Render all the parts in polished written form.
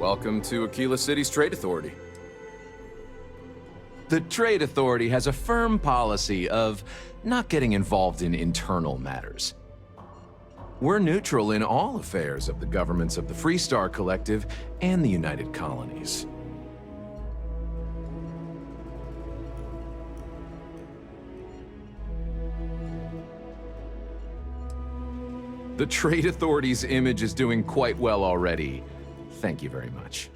Welcome to Aquila City's Trade Authority. The Trade Authority has a firm policy of not getting involved in internal matters. We're neutral in all affairs of the governments of the Freestar Collective and the United Colonies. The Trade Authority's image is doing quite well already. Thank you very much.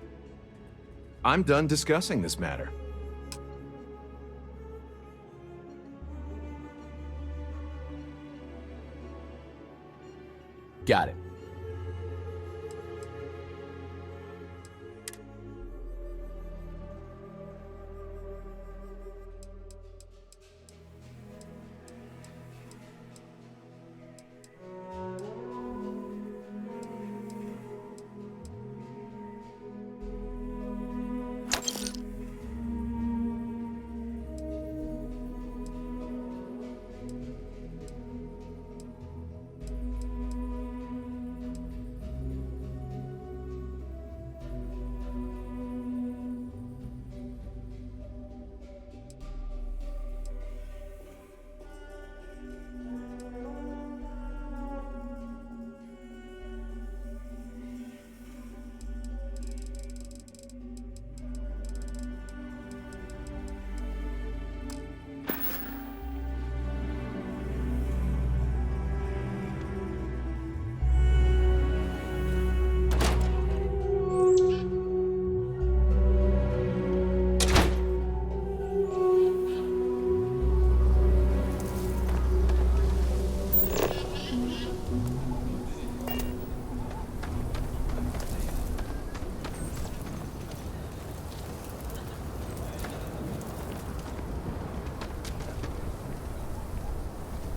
I'm done discussing this matter. Got it.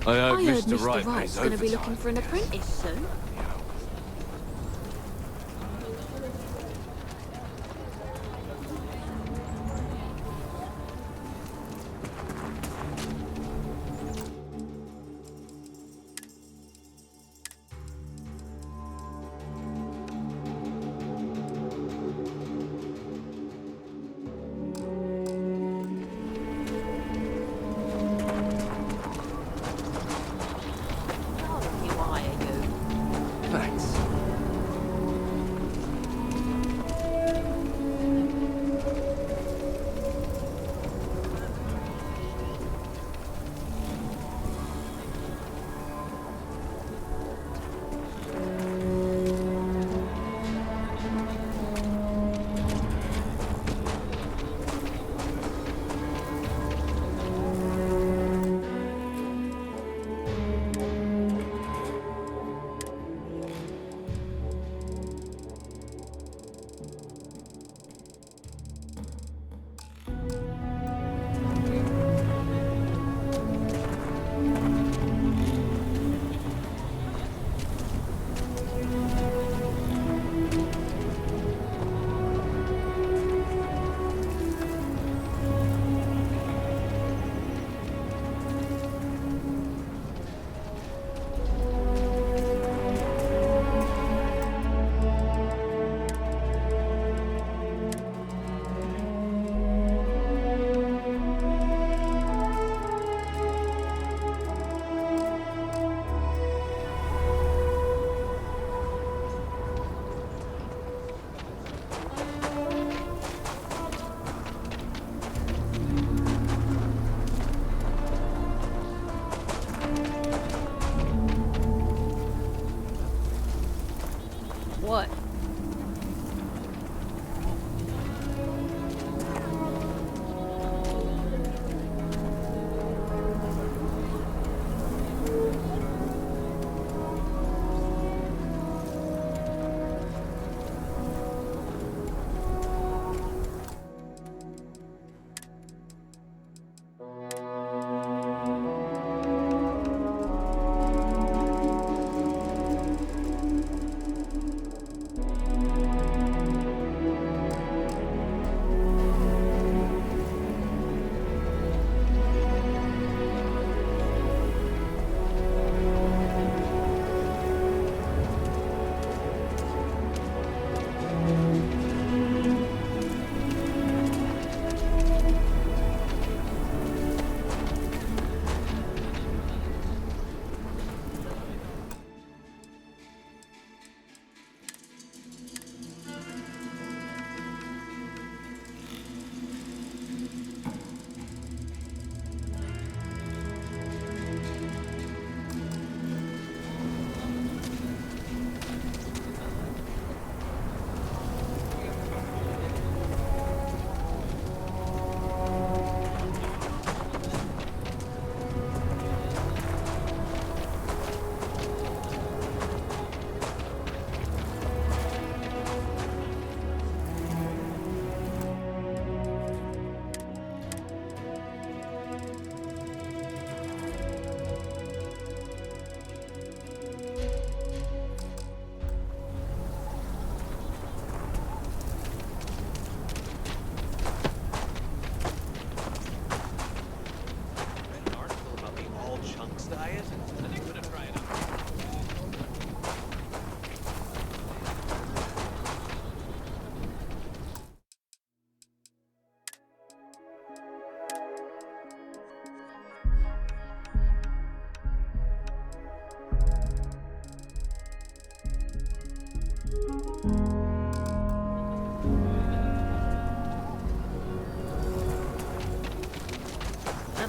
I heard Mr. Wright's going to be looking for an apprentice soon.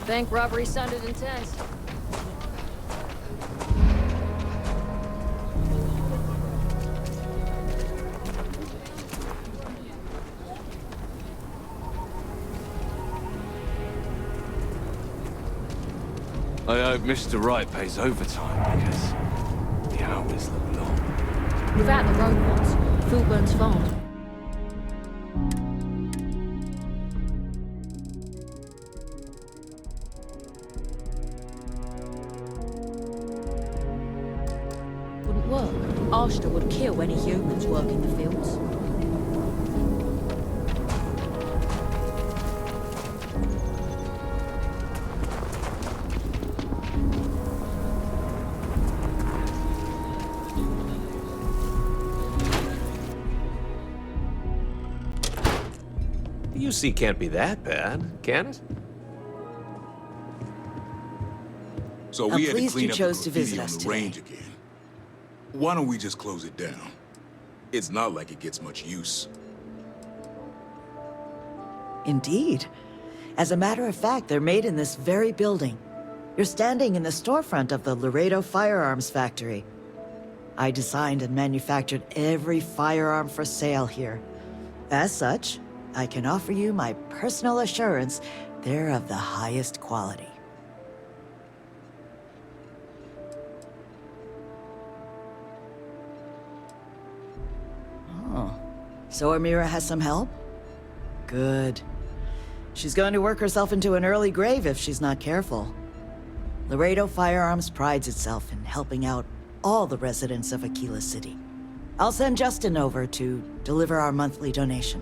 Bank robbery sounded intense. I hope Mr. Wright pays overtime because the hours look long. Without the robots, Filburn's farm. Wouldn't work. Ashton would kill any humans working the fields. The UC can't be that bad, can it? So we had to pleased clean you up chose the to graffiti visit on us the today. range again. Why don't we just close it down? It's not like it gets much use. Indeed. As a matter of fact, they're made in this very building. You're standing in the storefront of the Laredo Firearms Factory. I designed and manufactured every firearm for sale here. As such, I can offer you my personal assurance they're of the highest quality. Oh, so Amira has some help? Good. She's going to work herself into an early grave if she's not careful. Laredo Firearms prides itself in helping out all the residents of Aquila City. I'll send Justin over to deliver our monthly donation.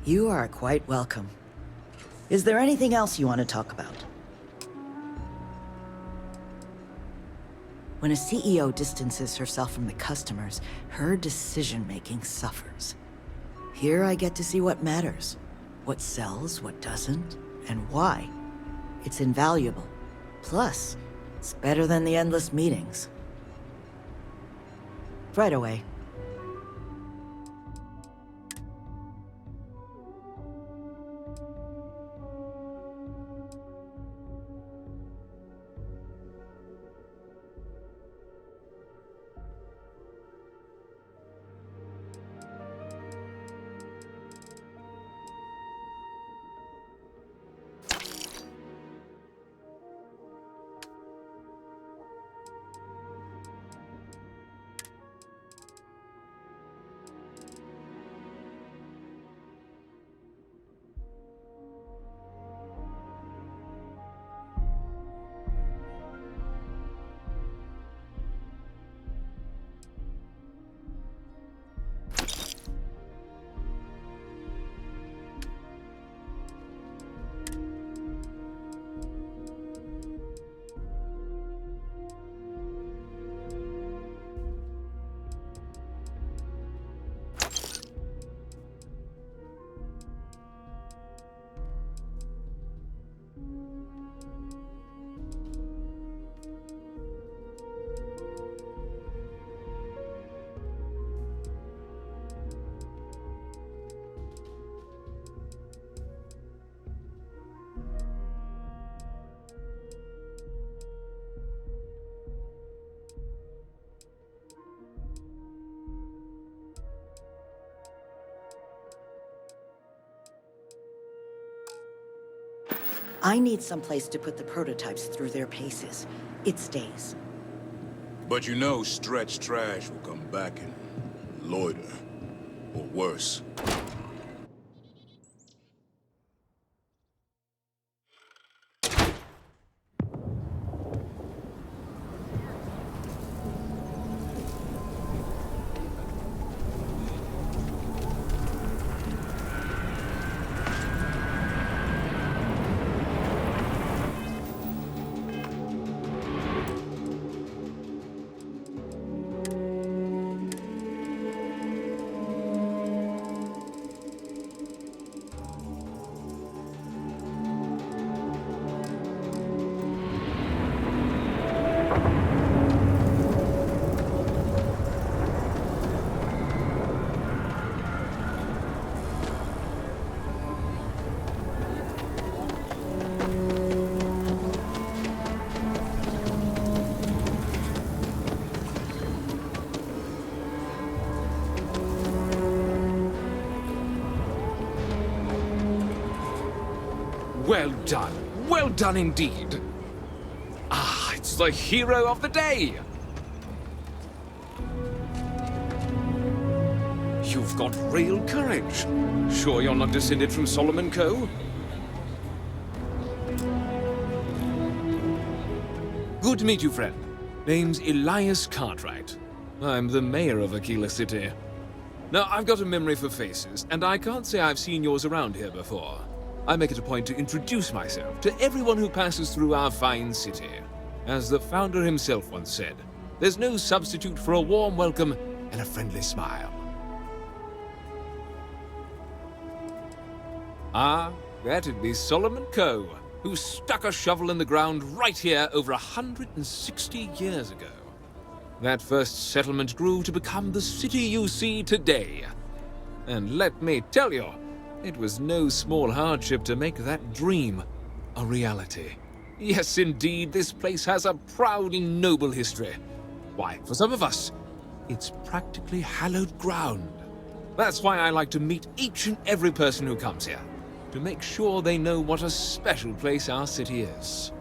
You are quite welcome. Is there anything else you want to talk about? When a CEO distances herself from the customers, her decision-making suffers. Here I get to see what matters, what sells, what doesn't, and why. It's invaluable. Plus, it's better than the endless meetings. Right away. I need someplace to put the prototypes through their paces. It stays. But you know stretched trash will come back and loiter. Or worse. Well done. Well done indeed. Ah, it's the hero of the day. You've got real courage. Sure you're not descended from Solomon Co? Good to meet you, friend. Name's Elias Cartwright. I'm the mayor of Aquila City. Now, I've got a memory for faces, and I can't say I've seen yours around here before. I make it a point to introduce myself to everyone who passes through our fine city. As the founder himself once said, there's no substitute for a warm welcome and a friendly smile. Ah, that'd be Solomon Co., who stuck a shovel in the ground right here over 160 years ago. That first settlement grew to become the city you see today. And let me tell you, it was no small hardship to make that dream a reality. Yes, indeed, this place has a proud and noble history. Why, for some of us, it's practically hallowed ground. That's why I like to meet each and every person who comes here, to make sure they know what a special place our city is.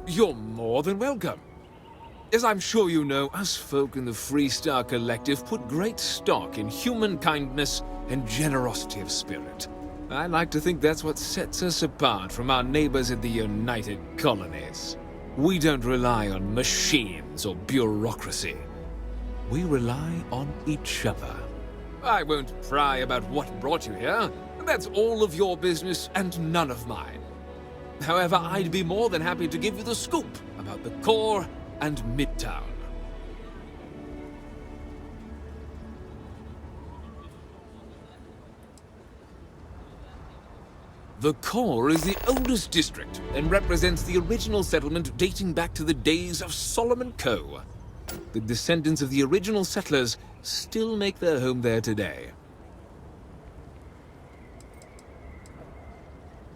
You're more than welcome. As I'm sure you know, us folk in the Freestar Collective put great stock in human kindness and generosity of spirit. I like to think that's what sets us apart from our neighbors in the United Colonies. We don't rely on machines or bureaucracy. We rely on each other. I won't pry about what brought you here. That's all of your business and none of mine. However, I'd be more than happy to give you the scoop about the core and Midtown. The core is the oldest district and represents the original settlement dating back to the days of Solomon Co. The descendants of the original settlers still make their home there today.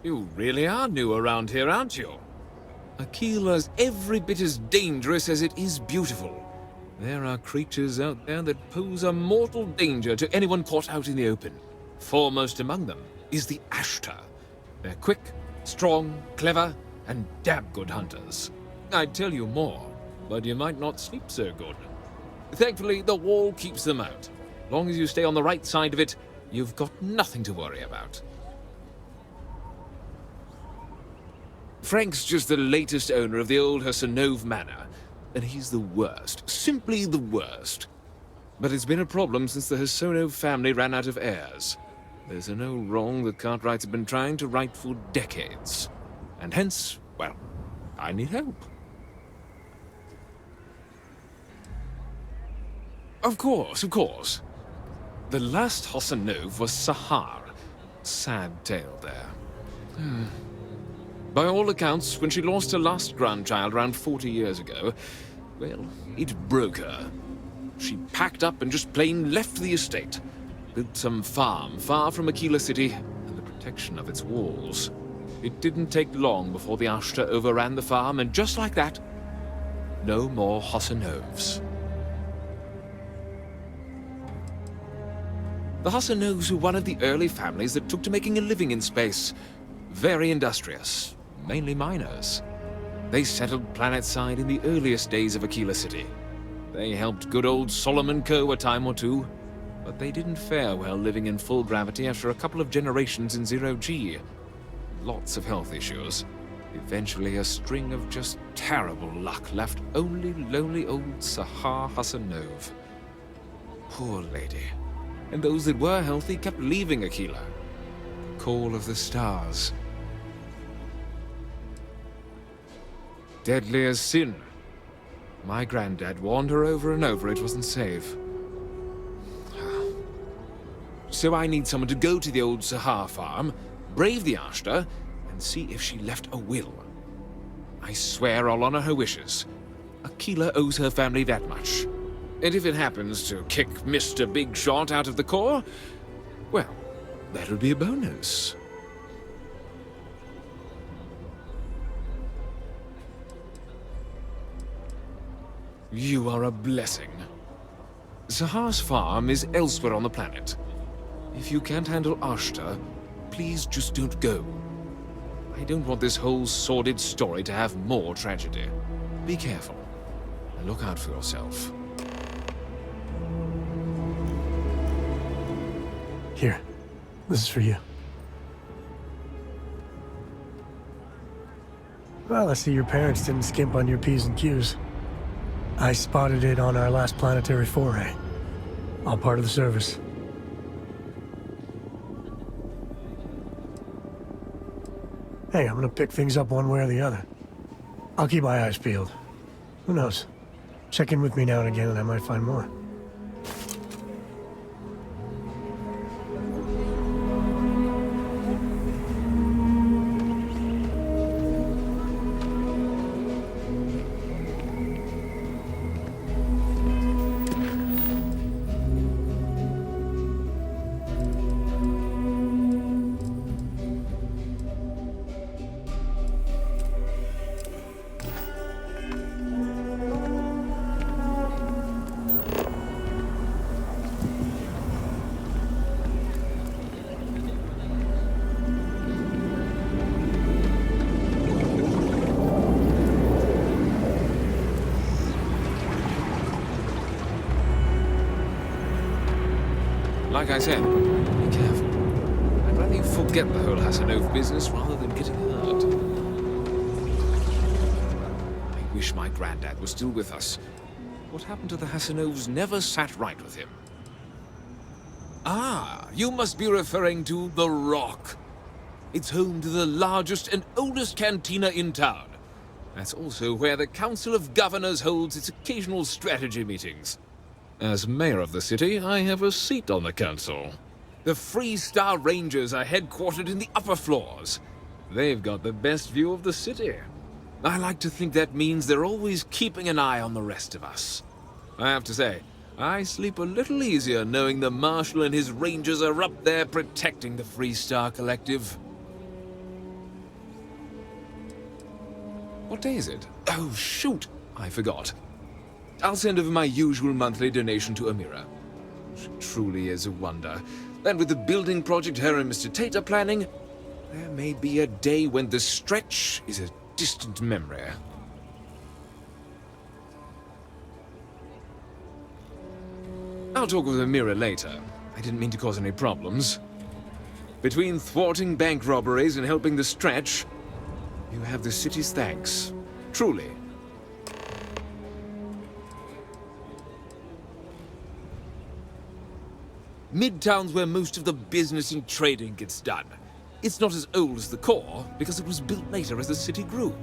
You really are new around here, aren't you? Aquila's every bit as dangerous as it is beautiful. There are creatures out there that pose a mortal danger to anyone caught out in the open. Foremost among them is the Ashtar. They're quick, strong, clever, and damn good hunters. I'd tell you more, but you might not sleep so good. Thankfully, the wall keeps them out. As long as you stay on the right side of it, you've got nothing to worry about. Frank's just the latest owner of the old Hassanov Manor, and he's the worst, simply the worst. But it's been a problem since the Hassanov family ran out of heirs. There's a no wrong the Cartwrights have been trying to right for decades. And hence, well, I need help. Of course, of course. The last Hassanov was Sahar. Sad tale there. By all accounts, when she lost her last grandchild around 40 years ago, well, it broke her. She packed up and just plain left the estate. Built some farm far from Aquila City and the protection of its walls. It didn't take long before the Ashtar overran the farm, and just like that, no more Hassanovs. The Hassanovs were one of the early families that took to making a living in space. Very industrious, mainly miners. They settled planetside in the earliest days of Aquila City. They helped good old Solomon Co. a time or two, but they didn't fare well living in full gravity after a couple of generations in zero-G. Lots of health issues. Eventually, a string of just terrible luck left only lonely old Sahar Hassanov. Poor lady. And those that were healthy kept leaving Aquila. Call of the stars. Deadly as sin. My granddad warned her over and over it wasn't safe. So I need someone to go to the old Sahar farm, brave the Ashtar, and see if she left a will. I swear I'll honor her wishes. Aquila owes her family that much. And if it happens to kick Mr. Big Shot out of the core, well, that'll be a bonus. You are a blessing. Sahar's farm is elsewhere on the planet. If you can't handle Ashtar, please just don't go. I don't want this whole sordid story to have more tragedy. Be careful, and look out for yourself. Here, this is for you. Well, I see your parents didn't skimp on your P's and Q's. I spotted it on our last planetary foray. All part of the service. Hey, I'm gonna pick things up one way or the other. I'll keep my eyes peeled. Who knows? Check in with me now and again and I might find more. Like I said, be careful. I'd rather you forget the whole Hasanov business rather than getting hurt. I wish my granddad was still with us. What happened to the Hasanovs never sat right with him. Ah, you must be referring to The Rock. It's home to the largest and oldest cantina in town. That's also where the Council of Governors holds its occasional strategy meetings. As mayor of the city, I have a seat on the council. The Freestar Rangers are headquartered in the upper floors. They've got the best view of the city. I like to think that means they're always keeping an eye on the rest of us. I have to say, I sleep a little easier knowing the Marshal and his Rangers are up there protecting the Freestar Collective. What day is it? Oh, shoot! I forgot. I'll send over my usual monthly donation to Amira. She truly is a wonder. And with the building project her and Mr. Tate are planning, there may be a day when the stretch is a distant memory. I'll talk with Amira later. I didn't mean to cause any problems. Between thwarting bank robberies and helping the stretch, you have the city's thanks. Truly. Midtown's where most of the business and trading gets done. It's not as old as the core, because it was built later as the city grew.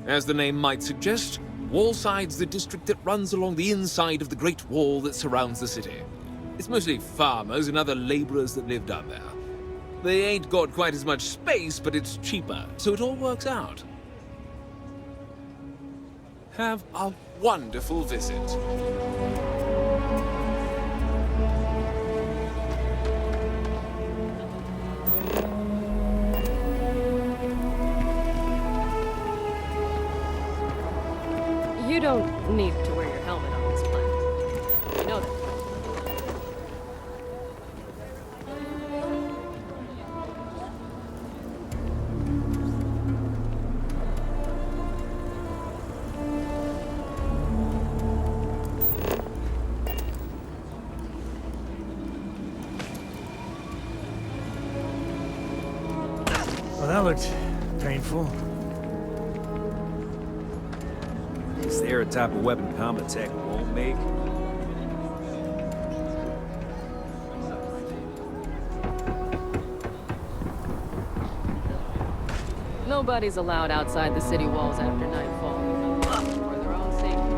As the name might suggest, Wallside's the district that runs along the inside of the Great Wall that surrounds the city. It's mostly farmers and other laborers that live down there. They ain't got quite as much space, but it's cheaper, so it all works out. Have a wonderful visit. You don't need to wear your helmet on this planet. You know that. Well, that looked painful. Is there a type of weapon combat tech won't make? Nobody's allowed outside the city walls after nightfall. For their own safety.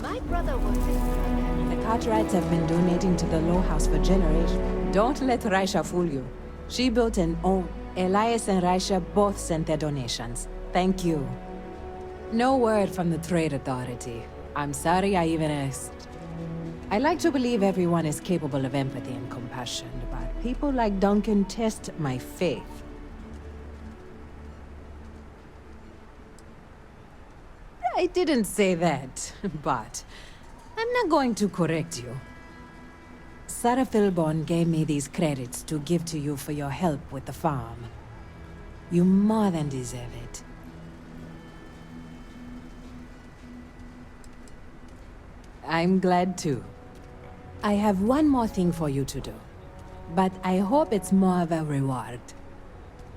My brother works in... The Cartwrights have been donating to the Low House for generations. Don't let Raisha fool you. She built an own. Elias and Raisha both sent their donations. Thank you. No word from the Trade Authority. I'm sorry I even asked. I like to believe everyone is capable of empathy and compassion, but people like Duncan test my faith. I didn't say that, but I'm not going to correct you. Sarah Philborn gave me these credits to give to you for your help with the farm. You more than deserve it. I'm glad too. I have one more thing for you to do, but I hope it's more of a reward.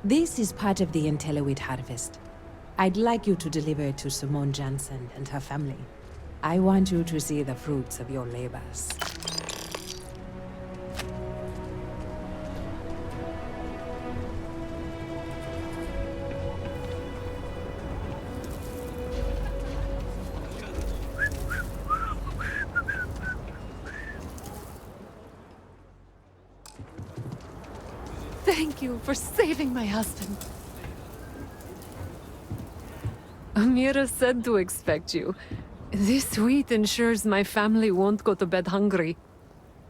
This is part of the Intellowit harvest. I'd like you to deliver it to Simone Jansen and her family. I want you to see the fruits of your labors. Thank you for saving my husband. Amira said to expect you. This wheat ensures my family won't go to bed hungry.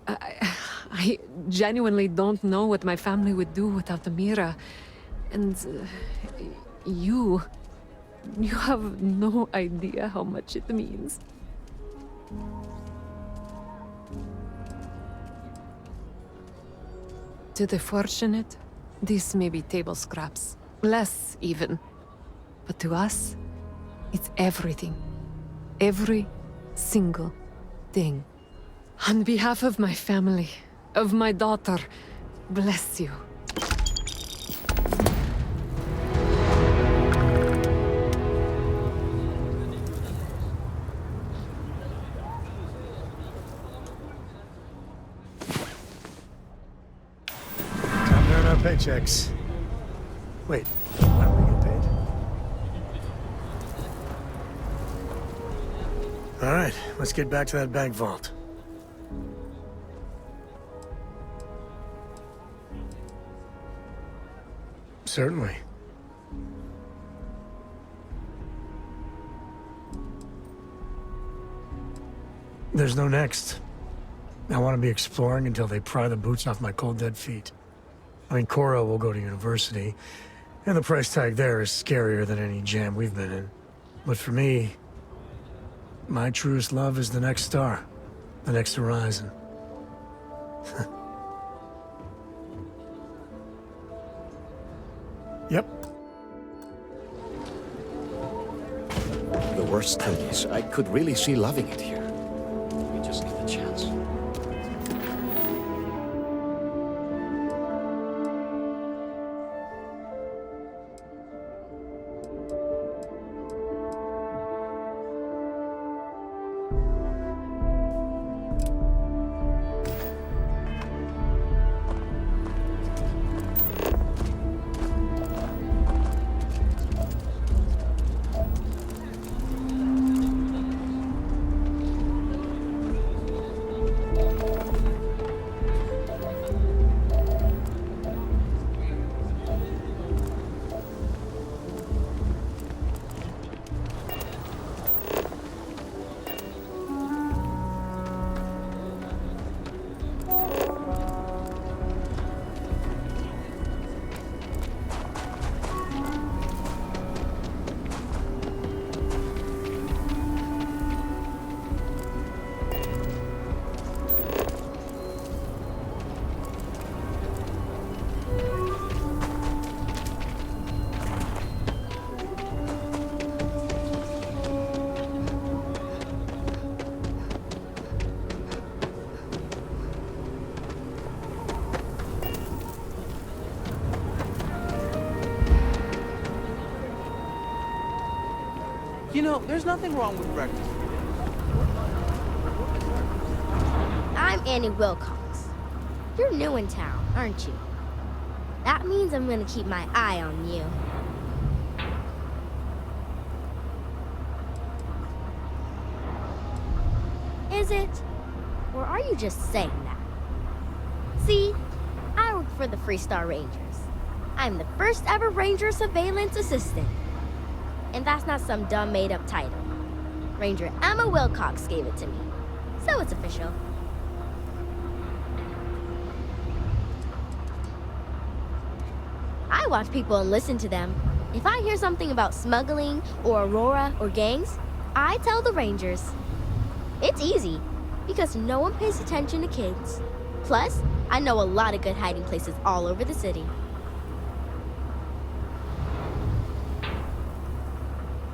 I genuinely don't know what my family would do without Amira. And you have no idea how much it means. To the fortunate, this may be table scraps. Less, even. But to us, it's everything. Every single thing. On behalf of my family, of my daughter, bless you. Time to earn our paychecks. Wait, why don't we get paid? All right, let's get back to that bank vault. Certainly. There's no next. I want to be exploring until they pry the boots off my cold, dead feet. I mean, Cora will go to university, and the price tag there is scarier than any jam we've been in. But for me, my truest love is the next star, the next horizon. Yep. The worst thing is, I could really see loving it here. We just need a chance. You know, there's nothing wrong with breakfast. I'm Annie Wilcox. You're new in town, aren't you? That means I'm gonna keep my eye on you. Is it? Or are you just saying that? See, I work for the Freestar Rangers. I'm the first ever Ranger Surveillance Assistant. And that's not some dumb made-up title. Ranger Emma Wilcox gave it to me. So it's official. I watch people and listen to them. If I hear something about smuggling or Aurora or gangs, I tell the Rangers. It's easy, because no one pays attention to kids. Plus, I know a lot of good hiding places all over the city.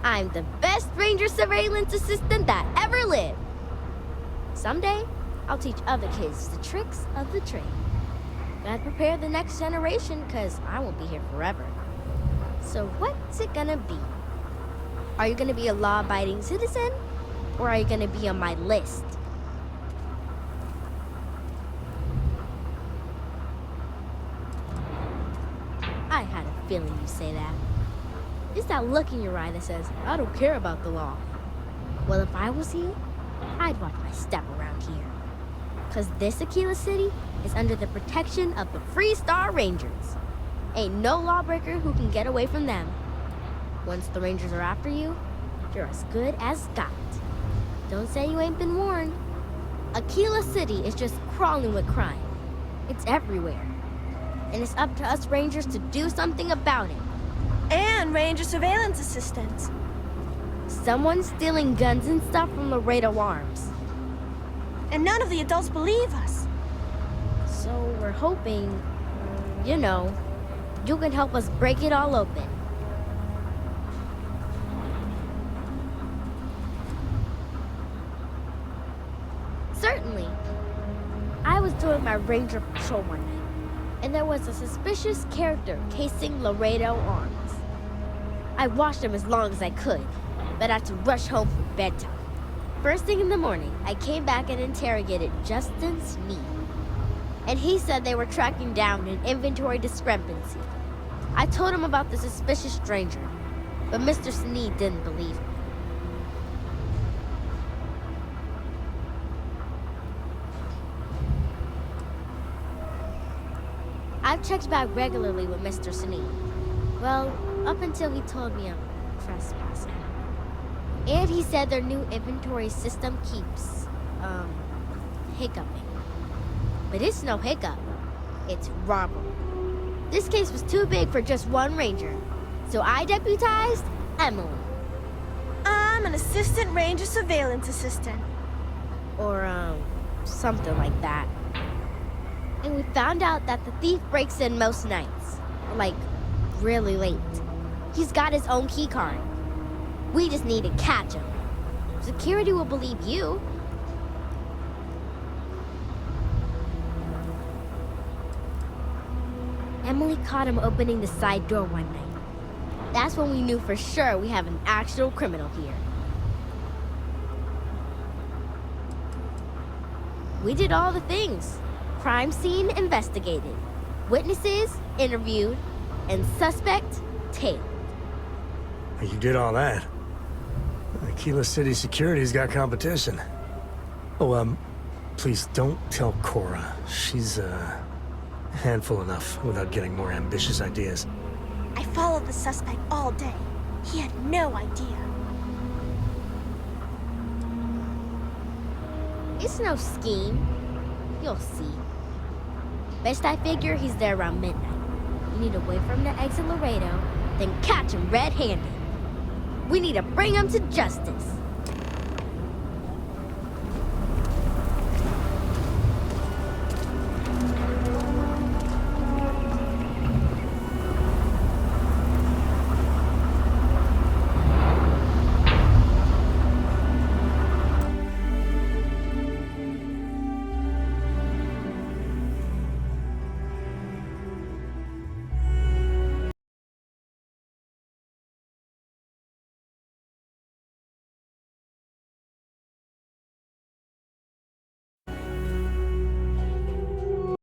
I'm the best ranger surveillance assistant that ever lived. Someday, I'll teach other kids the tricks of the trade. Gotta prepare the next generation, cause I won't be here forever. So what's it gonna be? Are you gonna be a law-abiding citizen? Or are you gonna be on my list? I had a feeling you'd say that. It's that look in your eye that says, I don't care about the law. Well, if I was you, I'd watch my step around here. Cause this Aquila City is under the protection of the Freestar Rangers. Ain't no lawbreaker who can get away from them. Once the Rangers are after you, you're as good as got. Don't say you ain't been warned. Aquila City is just crawling with crime. It's everywhere. And it's up to us Rangers to do something about it. And Ranger surveillance assistants. Someone's stealing guns and stuff from Laredo Arms. And none of the adults believe us. So we're hoping, you know, you can help us break it all open. Certainly. I was doing my ranger patrol one night, and there was a suspicious character casing Laredo Arms. I watched him as long as I could, but I had to rush home for bedtime. First thing in the morning, I came back and interrogated Justin Sneed. And he said they were tracking down an inventory discrepancy. I told him about the suspicious stranger, but Mr. Sneed didn't believe me. I've checked back regularly with Mr. Sneed. Well, up until he told me I'm trespassing. And he said their new inventory system keeps, hiccuping. But it's no hiccup. It's robbery. This case was too big for just one ranger, so I deputized Emily. I'm an assistant ranger surveillance assistant. Or, something like that. And we found out that the thief breaks in most nights. Like, really late. He's got his own key card. We just need to catch him. Security will believe you. Emily caught him opening the side door one night. That's when we knew for sure we have an actual criminal here. We did all the things. Crime scene investigated. Witnesses interviewed. And suspect tailed. You did all that. Aquila City Security's got competition. Oh, please don't tell Cora. She's, handful enough without getting more ambitious ideas. I followed the suspect all day. He had no idea. It's no scheme. You'll see. Best I figure he's there around midnight. We need to wait for him to exit Laredo, then catch him red-handed. We need to bring him to justice.